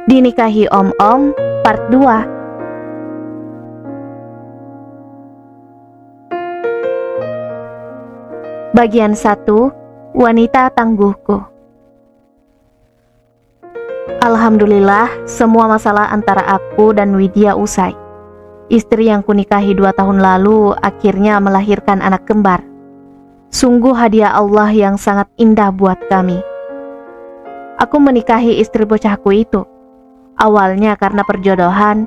Dinikahi Om-Om Part 2. Bagian 1. Wanita tangguhku. Alhamdulillah, semua masalah antara aku dan Widya usai. Istri yang kunikahi 2 tahun lalu akhirnya melahirkan anak kembar. Sungguh hadiah Allah yang sangat indah buat kami. Aku menikahi istri bocahku itu. Awalnya karena perjodohan.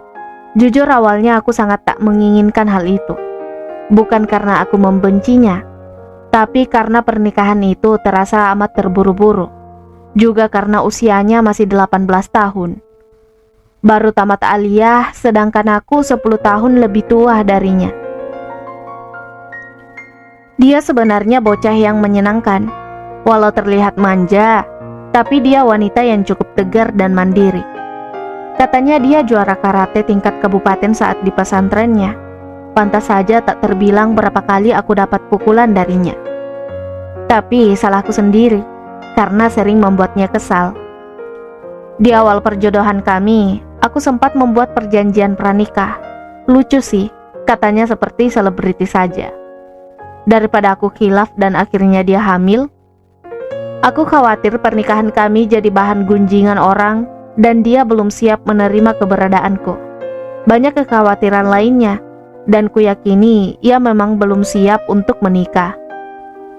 Jujur awalnya aku sangat tak menginginkan hal itu. Bukan karena aku membencinya, tapi karena pernikahan itu terasa amat terburu-buru. Juga karena usianya masih 18 tahun. Baru tamat aliyah, sedangkan aku 10 tahun lebih tua darinya. Dia sebenarnya bocah yang menyenangkan. Walau terlihat manja, tapi dia wanita yang cukup tegar dan mandiri. Katanya dia juara karate tingkat kabupaten saat di pesantrennya. Pantas saja tak terbilang berapa kali aku dapat pukulan darinya. Tapi salahku sendiri, karena sering membuatnya kesal. Di awal perjodohan kami, aku sempat membuat perjanjian pranikah. Lucu sih, katanya seperti selebriti saja. Daripada aku khilaf dan akhirnya dia hamil, aku khawatir pernikahan kami jadi bahan gunjingan orang dan dia belum siap menerima keberadaanku. Banyak kekhawatiran lainnya, dan kuyakini ia memang belum siap untuk menikah.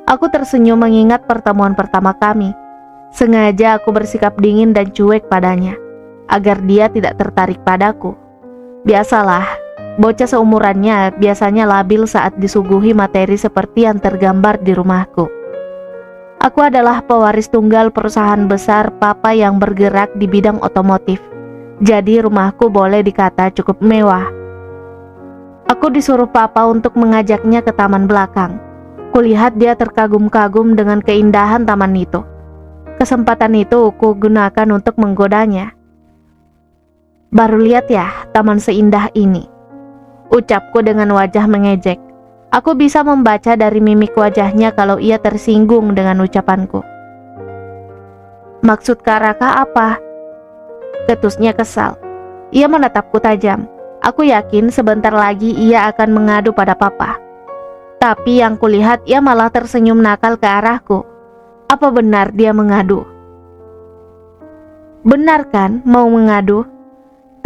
Aku tersenyum mengingat pertemuan pertama kami. Sengaja aku bersikap dingin dan cuek padanya, agar dia tidak tertarik padaku. Biasalah, bocah seumurannya biasanya labil saat disuguhi materi seperti yang tergambar di rumahku. Aku adalah pewaris tunggal perusahaan besar papa yang bergerak di bidang otomotif. Jadi rumahku boleh dikata cukup mewah. Aku disuruh papa untuk mengajaknya ke taman belakang. Kulihat dia terkagum-kagum dengan keindahan taman itu. Kesempatan itu ku gunakan untuk menggodanya. Baru lihat ya, taman seindah ini, ucapku dengan wajah mengejek. Aku bisa membaca dari mimik wajahnya kalau ia tersinggung dengan ucapanku. Maksud Kak Raka apa? Ketusnya kesal. Ia menatapku tajam. Aku yakin sebentar lagi ia akan mengadu pada papa. Tapi yang kulihat ia malah tersenyum nakal ke arahku. Apa benar dia mengadu? Benar kan mau mengadu?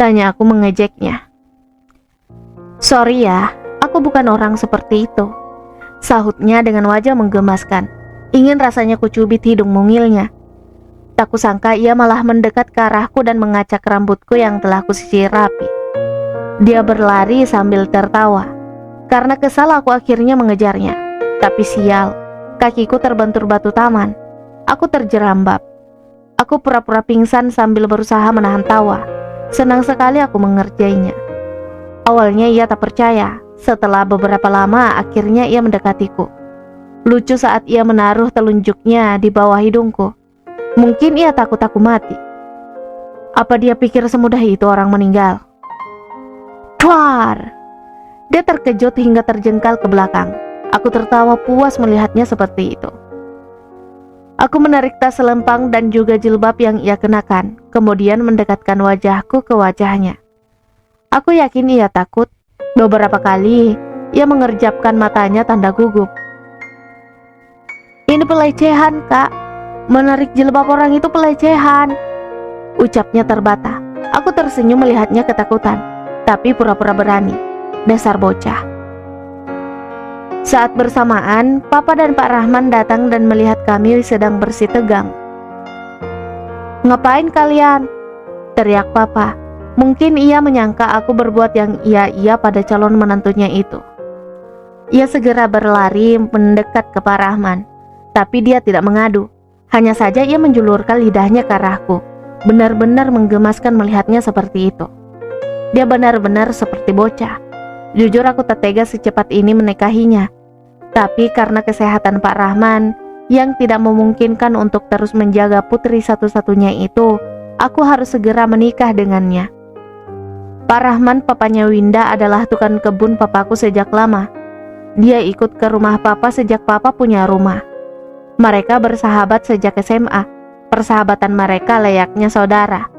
Tanya aku mengejeknya. Sorry ya, aku bukan orang seperti itu, sahutnya dengan wajah menggemaskan. Ingin rasanya kucubit hidung mungilnya. Tak kusangka ia malah mendekat ke arahku dan mengacak rambutku yang telah kusisir rapi. Dia berlari sambil tertawa. Karena kesal aku akhirnya mengejarnya. Tapi sial, kakiku terbentur batu taman. Aku terjerambab. Aku pura-pura pingsan sambil berusaha menahan tawa. Senang sekali aku mengerjainya. Awalnya ia tak percaya. Setelah beberapa lama akhirnya ia mendekatiku. Lucu saat ia menaruh telunjuknya di bawah hidungku. Mungkin ia takut aku mati. Apa dia pikir semudah itu orang meninggal? Tuar! Dia terkejut hingga terjengkal ke belakang. Aku tertawa puas melihatnya seperti itu. Aku menarik tas selempang dan juga jilbab yang ia kenakan, kemudian mendekatkan wajahku ke wajahnya. Aku yakin ia takut. Beberapa kali ia mengerjapkan matanya tanda gugup. Ini pelecehan, Kak. Menarik jilbab orang itu pelecehan, ucapnya terbata. Aku tersenyum melihatnya ketakutan, tapi pura-pura berani. Dasar bocah. Saat bersamaan, Papa dan Pak Rahman datang dan melihat kami sedang bersih tegang. Ngapain kalian? Teriak Papa. Mungkin ia menyangka aku berbuat yang iya-iya pada calon menantunya itu. Ia segera berlari mendekat ke Pak Rahman, tapi dia tidak mengadu. Hanya saja ia menjulurkan lidahnya ke arahku. Benar-benar menggemaskan melihatnya seperti itu. Dia benar-benar seperti bocah. Jujur aku tak tega secepat ini menikahinya. Tapi karena kesehatan Pak Rahman yang tidak memungkinkan untuk terus menjaga putri satu-satunya itu, aku harus segera menikah dengannya. Pak Rahman, papanya Winda, adalah tukang kebun papaku sejak lama. Dia ikut ke rumah papa sejak papa punya rumah. Mereka bersahabat sejak SMA. Persahabatan mereka layaknya saudara.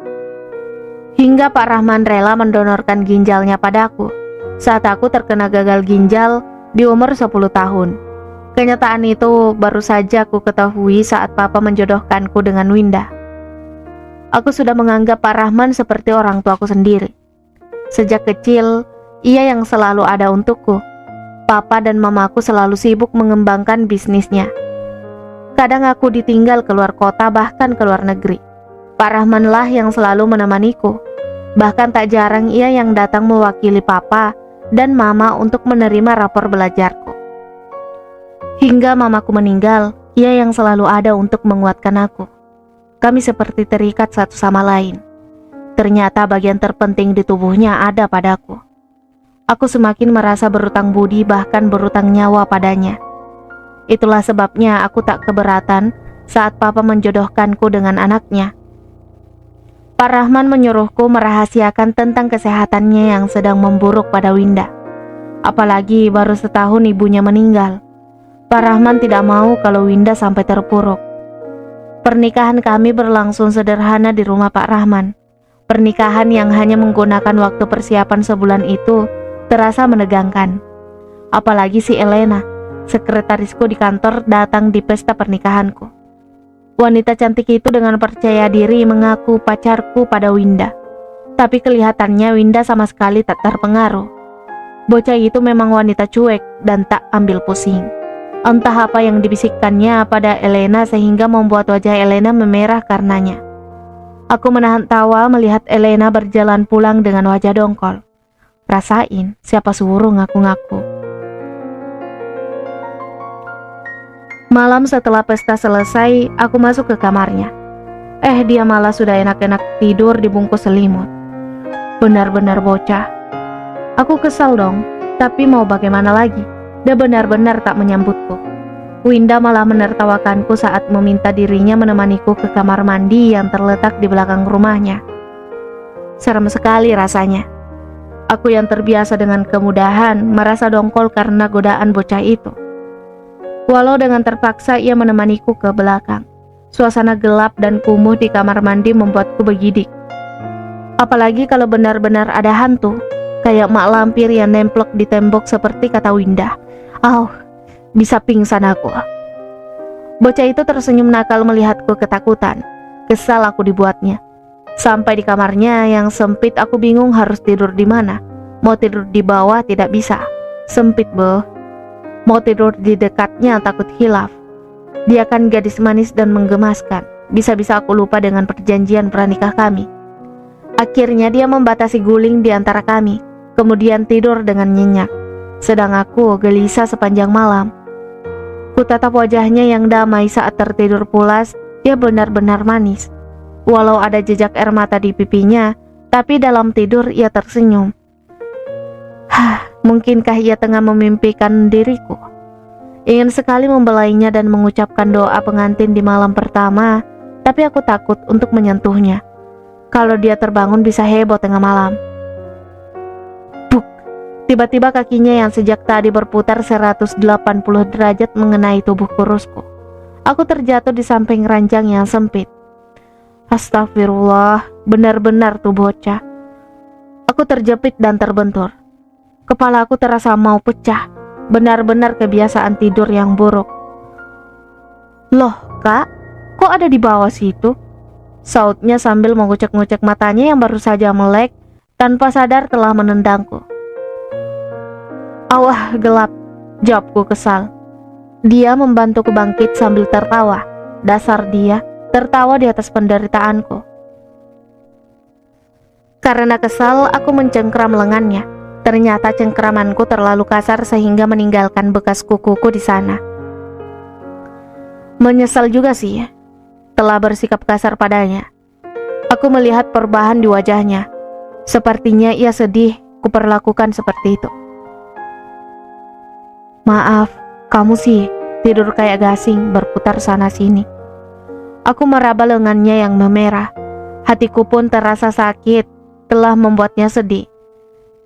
Hingga Pak Rahman rela mendonorkan ginjalnya padaku saat aku terkena gagal ginjal di umur 10 tahun. Kenyataan itu baru saja aku ketahui saat Papa menjodohkanku dengan Winda. Aku sudah menganggap Pak Rahman seperti orang tuaku sendiri. Sejak kecil, ia yang selalu ada untukku. Papa dan mamaku selalu sibuk mengembangkan bisnisnya. Kadang aku ditinggal keluar kota bahkan ke luar negeri. Pak Rahman lah yang selalu menemaniku. Bahkan tak jarang ia yang datang mewakili Papa dan Mama untuk menerima rapor belajarku. Hingga mamaku meninggal, ia yang selalu ada untuk menguatkan aku. Kami seperti terikat satu sama lain. Ternyata bagian terpenting di tubuhnya ada padaku. Aku semakin merasa berutang budi bahkan berutang nyawa padanya. Itulah sebabnya aku tak keberatan saat Papa menjodohkanku dengan anaknya. Pak Rahman menyuruhku merahasiakan tentang kesehatannya yang sedang memburuk pada Winda. Apalagi baru setahun ibunya meninggal. Pak Rahman tidak mau kalau Winda sampai terpuruk. Pernikahan kami berlangsung sederhana di rumah Pak Rahman. Pernikahan yang hanya menggunakan waktu persiapan sebulan itu terasa menegangkan. Apalagi si Elena, sekretarisku di kantor, datang di pesta pernikahanku. Wanita cantik itu dengan percaya diri mengaku pacarku pada Winda. Tapi kelihatannya Winda sama sekali tak terpengaruh. Bocah itu memang wanita cuek dan tak ambil pusing. Entah apa yang dibisikkannya pada Elena sehingga membuat wajah Elena memerah karenanya. Aku menahan tawa melihat Elena berjalan pulang dengan wajah dongkol. Rasain, siapa suruh ngaku-ngaku. Malam setelah pesta selesai, aku masuk ke kamarnya. Dia malah sudah enak-enak tidur dibungkus selimut. Benar-benar bocah. Aku kesal dong, tapi mau bagaimana lagi? Dia benar-benar tak menyambutku. Winda malah menertawakanku saat meminta dirinya menemaniku ke kamar mandi yang terletak di belakang rumahnya. Serem sekali rasanya. Aku yang terbiasa dengan kemudahan merasa dongkol karena godaan bocah itu. Walau dengan terpaksa ia menemaniku ke belakang. Suasana gelap dan kumuh di kamar mandi membuatku bergidik. Apalagi kalau benar-benar ada hantu, kayak mak lampir yang nemplok di tembok seperti kata Winda. Bisa pingsan aku. Bocah itu tersenyum nakal melihatku ketakutan. Kesal aku dibuatnya. Sampai di kamarnya yang sempit aku bingung harus tidur di mana. Mau tidur di bawah tidak bisa. Sempit boh. Mau tidur di dekatnya takut hilaf. Dia kan gadis manis dan menggemaskan. Bisa-bisa aku lupa dengan perjanjian pranikah kami. Akhirnya dia membatasi guling di antara kami, kemudian tidur dengan nyenyak. Sedang aku gelisah sepanjang malam. Kutatap wajahnya yang damai saat tertidur pulas. Dia benar-benar manis. Walau ada jejak air mata di pipinya, tapi dalam tidur ia tersenyum. Mungkinkah ia tengah memimpikan diriku? Ingin sekali membelainya dan mengucapkan doa pengantin di malam pertama, tapi aku takut untuk menyentuhnya. Kalau dia terbangun bisa heboh tengah malam. Buk! Tiba-tiba kakinya yang sejak tadi berputar 180 derajat mengenai tubuh kurusku. Aku terjatuh di samping ranjang yang sempit. Astagfirullah, benar-benar tuh bocah. Aku terjepit dan terbentur. Kepala aku terasa mau pecah. Benar-benar kebiasaan tidur yang buruk. Loh kak, kok ada di bawah situ? Sautnya sambil mengucek-ngucek matanya yang baru saja melek, tanpa sadar telah menendangku. Awah, gelap, jawabku kesal. Dia membantuku bangkit sambil tertawa. Dasar dia, tertawa di atas penderitaanku. Karena kesal, aku mencengkram lengannya. Ternyata cengkramanku terlalu kasar sehingga meninggalkan bekas kukuku di sana. Menyesal juga sih, telah bersikap kasar padanya. Aku melihat perubahan di wajahnya. Sepertinya ia sedih kuperlakukan seperti itu. Maaf, kamu sih tidur kayak gasing berputar sana sini. Aku meraba lengannya yang memerah. Hatiku pun terasa sakit, telah membuatnya sedih.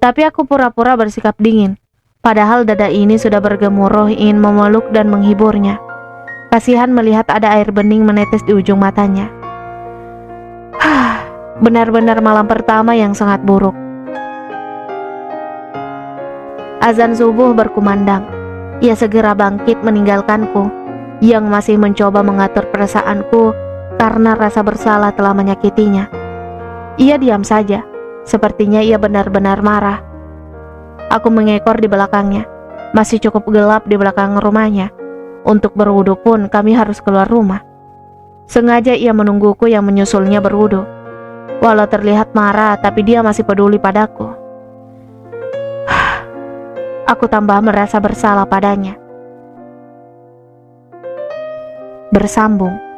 Tapi aku pura-pura bersikap dingin, padahal dada ini sudah bergemuruh ingin memeluk dan menghiburnya. Kasihan melihat ada air bening menetes di ujung matanya. Benar-benar malam pertama yang sangat buruk. Azan subuh berkumandang. Ia segera bangkit meninggalkanku, yang masih mencoba mengatur perasaanku karena rasa bersalah telah menyakitinya. Ia diam saja, sepertinya ia benar-benar marah. Aku mengekor di belakangnya. Masih cukup gelap di belakang rumahnya. Untuk berwudu pun kami harus keluar rumah. Sengaja ia menungguku yang menyusulnya berwudu. Walau terlihat marah, tapi dia masih peduli padaku. Aku tambah merasa bersalah padanya. Bersambung.